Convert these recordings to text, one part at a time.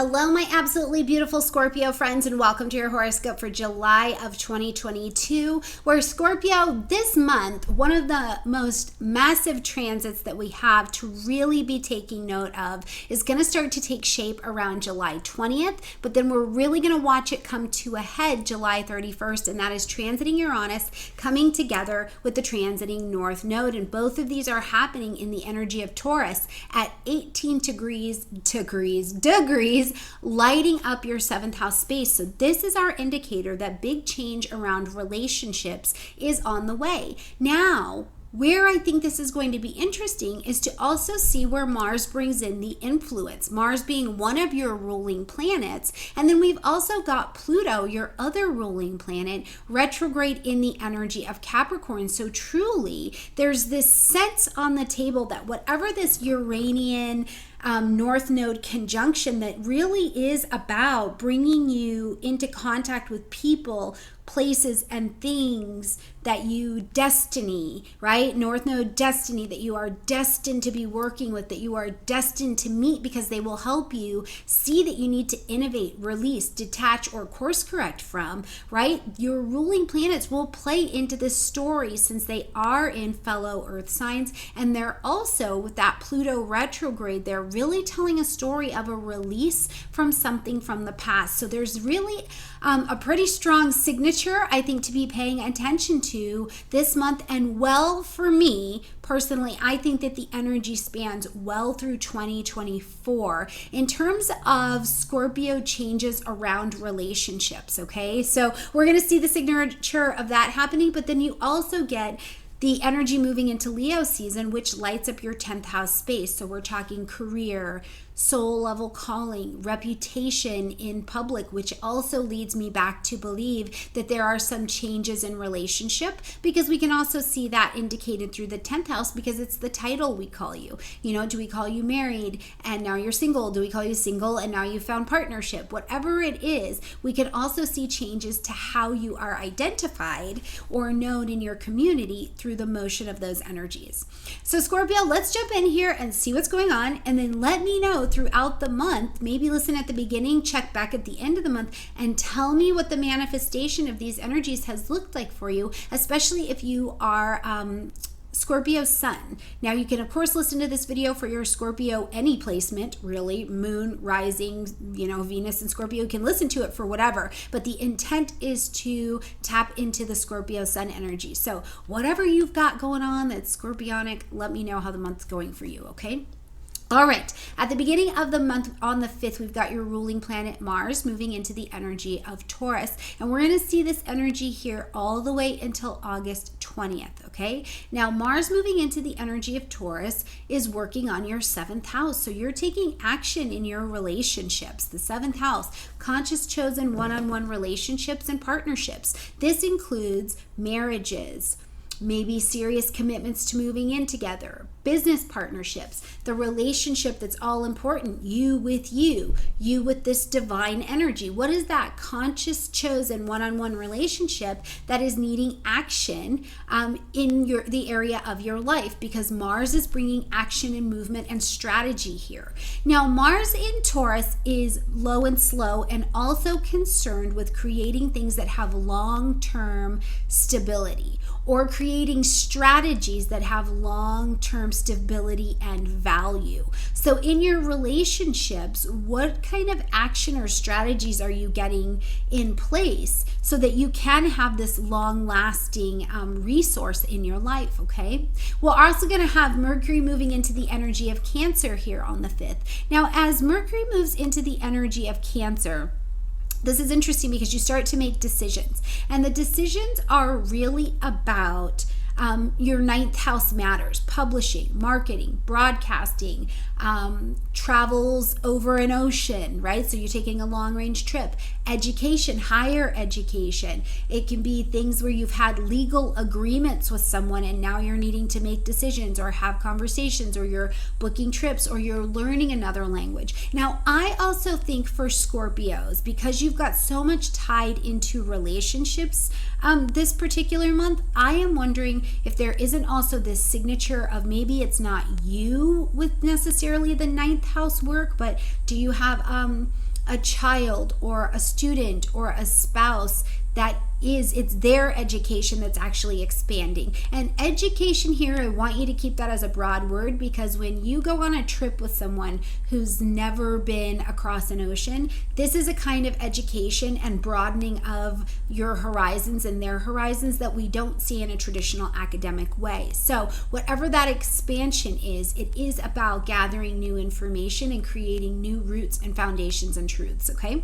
Hello, my absolutely beautiful Scorpio friends, and welcome to your horoscope for July of 2022, where Scorpio, this month, one of the most massive transits that we have to really be taking note of is going to start to take shape around July 20th, but then we're really going to watch it come to a head July 31st, and that is transiting Uranus coming together with the transiting North Node, and both of these are happening in the energy of Taurus at 18 degrees, lighting up your 7th house space. So this is our indicator that big change around relationships is on the way. Now, where I think this is going to be interesting is to also see where Mars brings in the influence, Mars being one of your ruling planets. And then we've also got Pluto, your other ruling planet, retrograde in the energy of Capricorn. So truly, there's this sense on the table that whatever this Uranian North Node conjunction that really is about bringing you into contact with people, places, and things that you destiny, right? North Node destiny, that you are destined to be working with, that you are destined to meet, because they will help you see that you need to innovate, release, detach, or course correct from, right? Your ruling planets will play into this story since they are in fellow earth signs, and they're also, with that Pluto retrograde, they're really telling a story of a release from something from the past. So there's really a pretty strong signature, I think, to be paying attention to this month. And well, for me personally, I think that the energy spans well through 2024 in terms of Scorpio changes around relationships. Okay, so we're going to see the signature of that happening, but then you also get the energy moving into Leo season, which lights up your 10th house space. So we're talking career, soul level calling, reputation in public, which also leads me back to believe that there are some changes in relationship, because we can also see that indicated through the 10th house, because it's the title we call you. You know, do we call you married and now you're single? Do we call you single and now you found partnership? Whatever it is, we can also see changes to how you are identified or known in your community through the motion of those energies. So Scorpio, let's jump in here and see what's going on, and then let me know throughout the month. Maybe listen at the beginning, check back at the end of the month, and tell me what the manifestation of these energies has looked like for you, especially if you are Scorpio sun. Now you can of course listen to this video for your Scorpio any placement, really, moon, rising, you know, Venus and Scorpio. You can listen to it for whatever, but the intent is to tap into the Scorpio sun energy. So whatever you've got going on that's scorpionic, let me know how the month's going for you, okay? All right, at the beginning of the month on the 5th, we've got your ruling planet Mars moving into the energy of Taurus, and we're going to see this energy here all the way until August 20th, okay? Now, Mars moving into the energy of Taurus is working on your 7th house, so you're taking action in your relationships. The 7th house, conscious, chosen, one-on-one relationships and partnerships. This includes marriages, maybe serious commitments to moving in together, business partnerships, the relationship that's all important, you with this divine energy. What is that conscious, chosen, one-on-one relationship that is needing action in the area of your life? Because Mars is bringing action and movement and strategy here. Now, Mars in Taurus is low and slow, and also concerned with creating things that have long-term stability, or creating strategies that have long-term stability and value. So in your relationships, what kind of action or strategies are you getting in place so that you can have this long-lasting resource in your life, okay? We're also going to have Mercury moving into the energy of Cancer here on the 5th. Now, as Mercury moves into the energy of Cancer, this is interesting because you start to make decisions, and the decisions are really about your 9th house matters: publishing, marketing, broadcasting, travels over an ocean, right? So you're taking a long range trip, education, higher education. It can be things where you've had legal agreements with someone and now you're needing to make decisions or have conversations, or you're booking trips, or you're learning another language. Now, I also think for Scorpios, because you've got so much tied into relationships this particular month, I am wondering if there isn't also this signature of maybe it's not you with necessarily the 9th house work, but do you have a child or a student or a spouse it's their education that's actually expanding. And education here, I want you to keep that as a broad word, because when you go on a trip with someone who's never been across an ocean, this is a kind of education and broadening of your horizons and their horizons that we don't see in a traditional academic way. So whatever that expansion is, it is about gathering new information and creating new roots and foundations and truths, okay?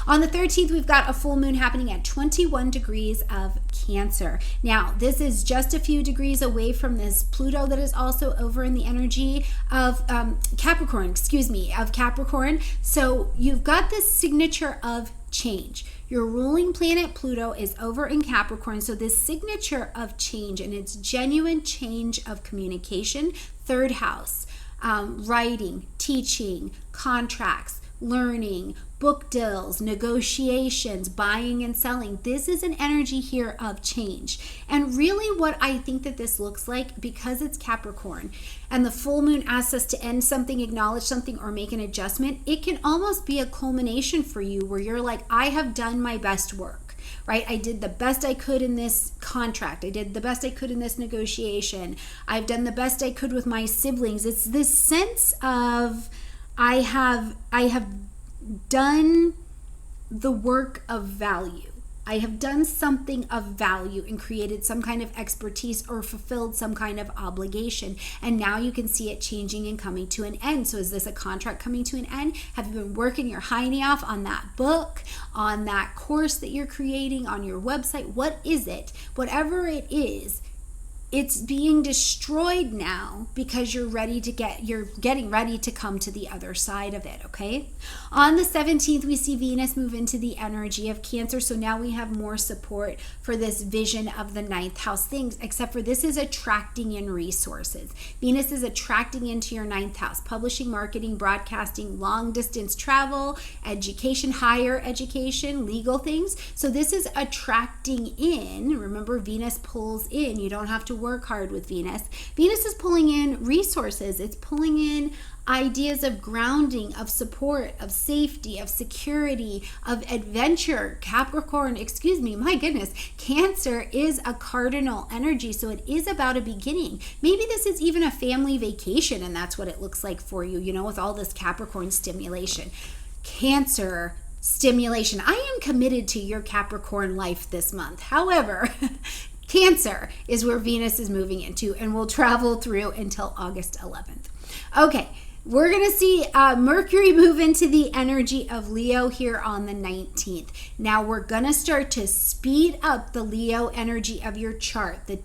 On the 13th, we've got a full moon happening at 21 degrees of Cancer. Now, this is just a few degrees away from this Pluto that is also over in the energy of Capricorn. So you've got this signature of change. Your ruling planet Pluto is over in Capricorn, so this signature of change, and it's genuine change of communication, third house, writing, teaching, contracts, learning, book deals, negotiations, buying and selling. This is an energy here of change. And really what I think that this looks like, because it's Capricorn and the full moon asks us to end something, acknowledge something, or make an adjustment, it can almost be a culmination for you where you're like, I have done my best work, right? I did the best I could in this contract. I did the best I could in this negotiation. I've done the best I could with my siblings. It's this sense of I have done the work of value. I have done something of value and created some kind of expertise or fulfilled some kind of obligation. And now you can see it changing and coming to an end. So is this a contract coming to an end? Have you been working your hiney off on that book, on that course that you're creating, on your website? What is it? Whatever it is, it's being destroyed now because you're getting ready to come to the other side of it, okay? On the 17th, we see Venus move into the energy of Cancer, so now we have more support for this vision of the ninth house things, except for this is attracting in resources. Venus is attracting into your ninth house, publishing, marketing, broadcasting, long distance travel, education, higher education, legal things. So this is attracting in. Remember, Venus pulls in. You don't have to work hard with Venus. Venus is pulling in resources. It's pulling in ideas of grounding, of support, of safety, of security, of adventure. Cancer is a cardinal energy, so it is about a beginning. Maybe this is even a family vacation, and that's what it looks like for you, with all this Capricorn stimulation. Cancer stimulation. I am committed to your Capricorn life this month. However, Cancer is where Venus is moving into and will travel through until August 11th. Okay, we're going to see Mercury move into the energy of Leo here on the 19th. Now we're going to start to speed up the Leo energy of your chart, the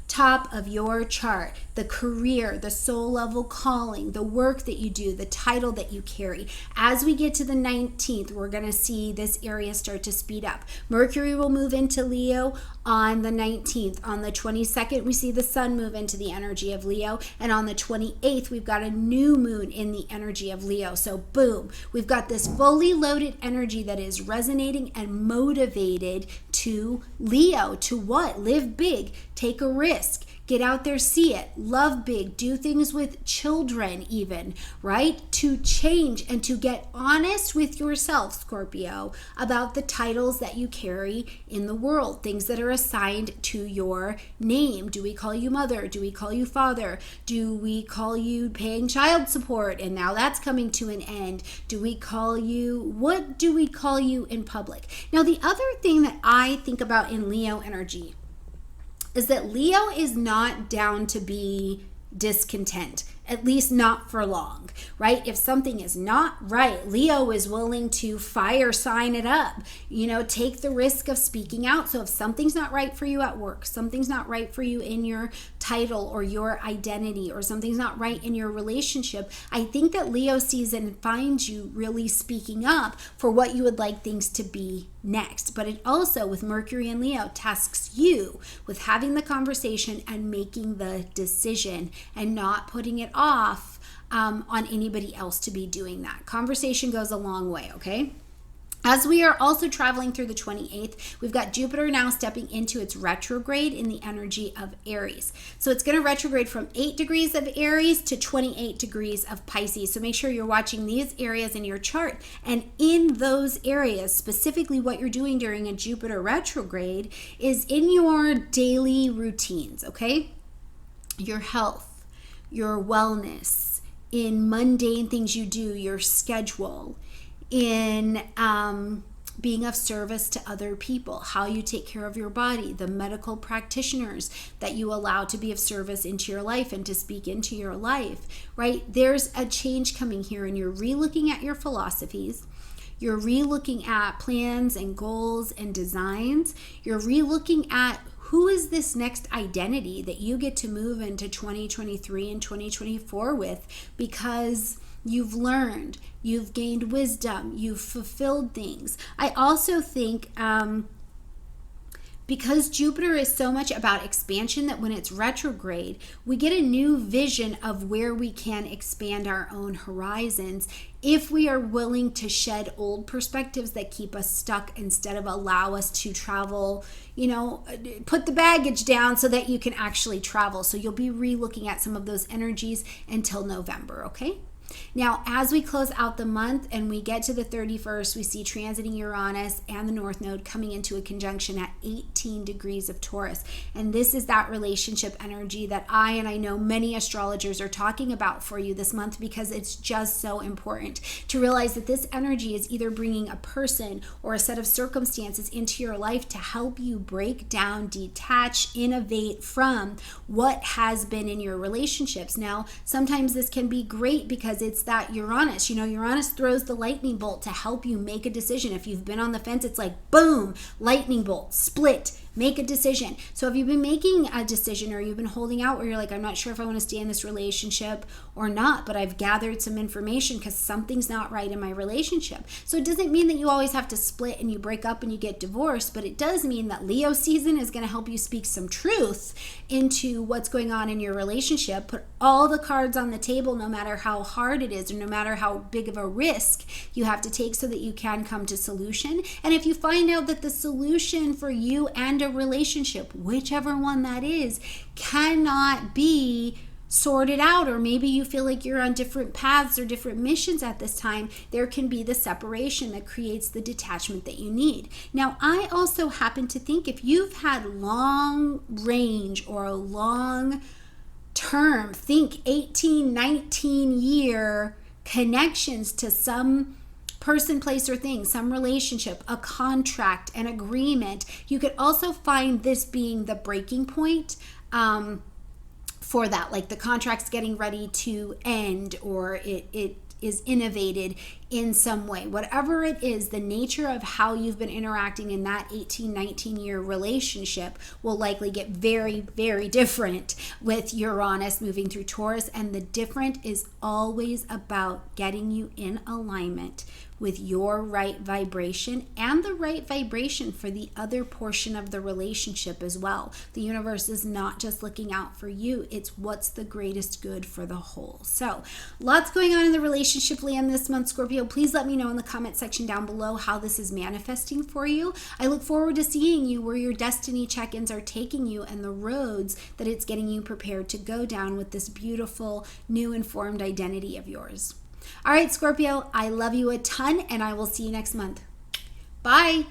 top of your chart, the career, the soul level calling, the work that you do, the title that you carry. As we get to the 19th, we're going to see this area start to speed up. Mercury will move into Leo on the 19th. On the 22nd, we see the sun move into the energy of Leo. And on the 28th, we've got a new moon in the energy of Leo. So boom, we've got this fully loaded energy that is resonating and motivated to Leo. To what? Live big, take a risk, get out there, see it, love big, do things with children even, right? To change and to get honest with yourself, Scorpio, about the titles that you carry in the world, things that are assigned to your name. Do we call you mother? Do we call you father? Do we call you paying child support? And now that's coming to an end. What do we call you in public? Now, the other thing that I think about in Leo energy is that Leo is not down to be discontent, at least not for long, right? If something is not right, Leo is willing to fire sign it up, take the risk of speaking out. So if something's not right for you at work, something's not right for you in your title or your identity, or something's not right in your relationship, I think that Leo sees and finds you really speaking up for what you would like things to be next. But it also, with Mercury and Leo, tasks you with having the conversation and making the decision and not putting it off on anybody else to be doing that. Conversation goes a long way, okay? As we are also traveling through the 28th, we've got Jupiter now stepping into its retrograde in the energy of Aries. So it's going to retrograde from 8 degrees of Aries to 28 degrees of Pisces. So make sure you're watching these areas in your chart. And in those areas, specifically what you're doing during a Jupiter retrograde is in your daily routines, okay? Your health, your wellness, in mundane things you do, your schedule, in being of service to other people, how you take care of your body, the medical practitioners that you allow to be of service into your life and to speak into your life, right? There's a change coming here, and you're relooking at your philosophies. You're relooking at plans and goals and designs. You're relooking at who is this next identity that you get to move into 2023 and 2024 with, because you've learned, you've gained wisdom, you've fulfilled things. I also think because Jupiter is so much about expansion, that when it's retrograde, we get a new vision of where we can expand our own horizons if we are willing to shed old perspectives that keep us stuck, instead of allow us to travel, put the baggage down so that you can actually travel. So you'll be re-looking at some of those energies until November, okay? Now, as we close out the month and we get to the 31st, we see transiting Uranus and the North Node coming into a conjunction at 18 degrees of Taurus. And this is that relationship energy that I know many astrologers are talking about for you this month, because it's just so important to realize that this energy is either bringing a person or a set of circumstances into your life to help you break down, detach, innovate from what has been in your relationships. Now, sometimes this can be great because it's that Uranus. Uranus throws the lightning bolt to help you make a decision. If you've been on the fence, it's like, boom, lightning bolt, split, make a decision. So if you've been making a decision, or you've been holding out where you're like, I'm not sure if I want to stay in this relationship or not, but I've gathered some information because something's not right in my relationship. So it doesn't mean that you always have to split and you break up and you get divorced, but it does mean that Leo season is going to help you speak some truth into what's going on in your relationship. Put all the cards on the table, no matter how hard it is or no matter how big of a risk you have to take, so that you can come to solution. And if you find out that the solution for you and a relationship, whichever one that is, cannot be sorted out, or maybe you feel like you're on different paths or different missions at this time, there can be the separation that creates the detachment that you need. Now, I also happen to think if you've had long range or a long term, think 18, 19 year connections to some person, place, or thing, some relationship, a contract, an agreement, you could also find this being the breaking point for that, like the contract's getting ready to end, or it is innovated in some way. Whatever it is, the nature of how you've been interacting in that 18, 19 year relationship will likely get very, very different with Uranus moving through Taurus. And the different is always about getting you in alignment with your right vibration and the right vibration for the other portion of the relationship as well. The universe is not just looking out for you, it's what's the greatest good for the whole. So lots going on in the relationship land this month, Scorpio. Please let me know in the comment section down below how this is manifesting for you. I look forward to seeing you where your destiny check-ins are taking you and the roads that it's getting you prepared to go down with this beautiful new informed identity of yours. All right, Scorpio, I love you a ton, and I will see you next month. Bye.